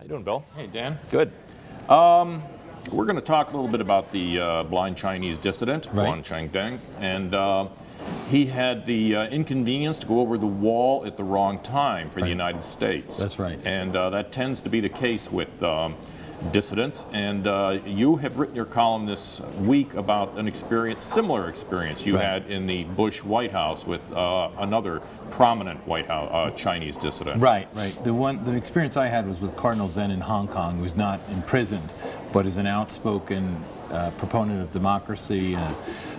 you doing, Bill? Hey, Dan. Good. We're going to talk a little bit about the blind Chinese dissident, Guan Chengdeng, and he had the inconvenience to go over the wall at the wrong time for the United States. That's right. And that tends to be the case with dissidents. And you have written your column this week about an experience, similar experience you had in the Bush White House with another prominent White House Chinese dissident. Right. The experience I had was with Cardinal Chen in Hong Kong, who's not imprisoned, but is an outspoken proponent of democracy,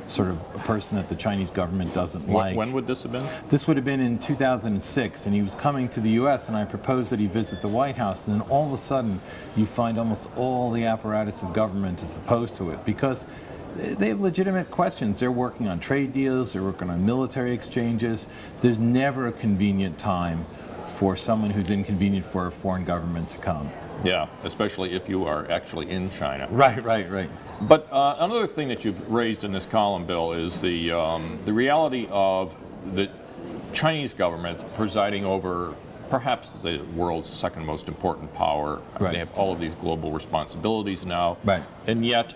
sort of a person that the Chinese government doesn't like. When would this have been? This would have been in 2006, and he was coming to the U.S., and I proposed that he visit the White House, and then all of a sudden you find almost all the apparatus of government is opposed to it, because they have legitimate questions. They're working on trade deals, they're working on military exchanges. There's never a convenient time for someone who's inconvenient for a foreign government to come. Yeah, especially if you are actually in China. Right. But another thing that you've raised in this column, Bill, is the reality of the Chinese government presiding over perhaps the world's second most important power. They have all of these global responsibilities now, and yet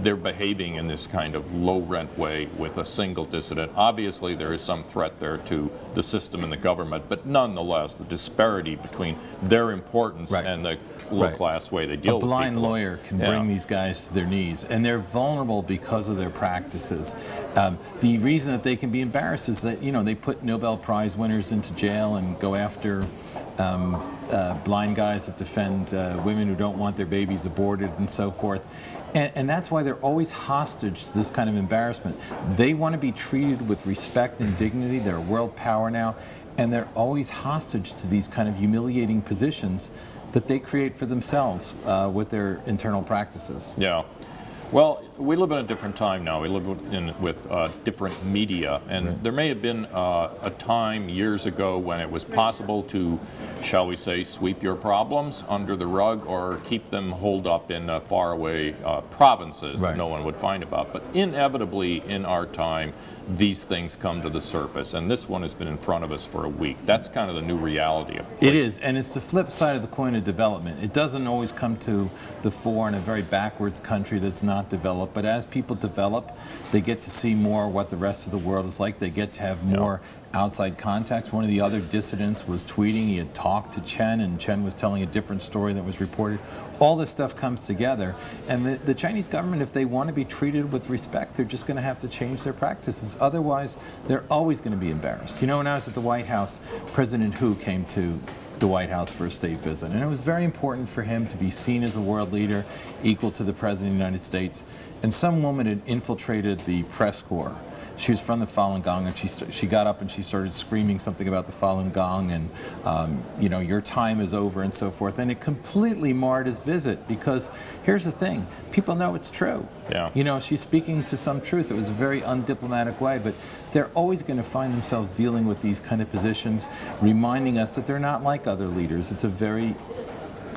they're behaving in this kind of low-rent way with a single dissident. Obviously, there is some threat there to the system and the government, but nonetheless, the disparity between their importance and the low-class way they deal with people. A blind lawyer can bring these guys to their knees, and they're vulnerable because of their practices. The reason that they can be embarrassed is that, you know, they put Nobel Prize winners into jail and go after blind guys that defend women who don't want their babies aborted and so forth. And that's why they're always hostage to this kind of embarrassment. They want to be treated with respect and dignity. They're a world power now, and they're always hostage to these kind of humiliating positions that they create for themselves with their internal practices. Yeah. Well, we live in a different time now. We live with different media, and there may have been a time years ago when it was possible to, shall we say, sweep your problems under the rug or keep them holed up in faraway provinces that no one would find about. But inevitably, in our time, these things come to the surface, and this one has been in front of us for a week. That's kind of the new reality of it. It is, and it's the flip side of the coin of development. It doesn't always come to the fore in a very backwards country that's not developed, but as people develop, they get to see more what the rest of the world is like. They get to have more outside contacts. One of the other dissidents was tweeting. He had talked to Chen, and Chen was telling a different story that was reported. All this stuff comes together, and the Chinese government, if they want to be treated with respect, they're just going to have to change their practices. Otherwise, they're always going to be embarrassed. You know, when I was at the White House, President Hu came to the White House for a state visit, and it was very important for him to be seen as a world leader equal to the President of the United States. And some woman had infiltrated the press corps. She was from the Falun Gong, and she got up and she started screaming something about the Falun Gong and, you know, your time is over and so forth. And it completely marred his visit, because here's the thing, people know it's true. You know, she's speaking to some truth. It was a very undiplomatic way, but they're always going to find themselves dealing with these kind of positions, reminding us that they're not like other leaders. It's a very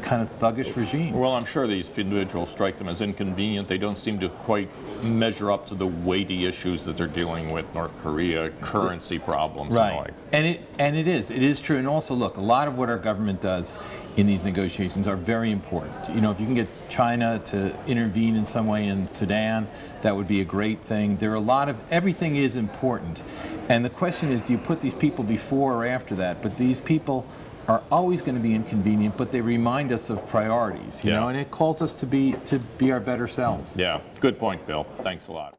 kind of thuggish regime. Well, I'm sure these individuals strike them as inconvenient. They don't seem to quite measure up to the weighty issues that they're dealing with, North Korea, currency problems and the like. And it is true. And also, look, a lot of what our government does in these negotiations are very important. You know, if you can get China to intervene in some way in Sudan, that would be a great thing. There are a lot of, everything is important. And the question is, do you put these people before or after that? But these people are always going to be inconvenient, but they remind us of priorities, you know, and it calls us to be our better selves. Yeah, good point, Bill. Thanks a lot.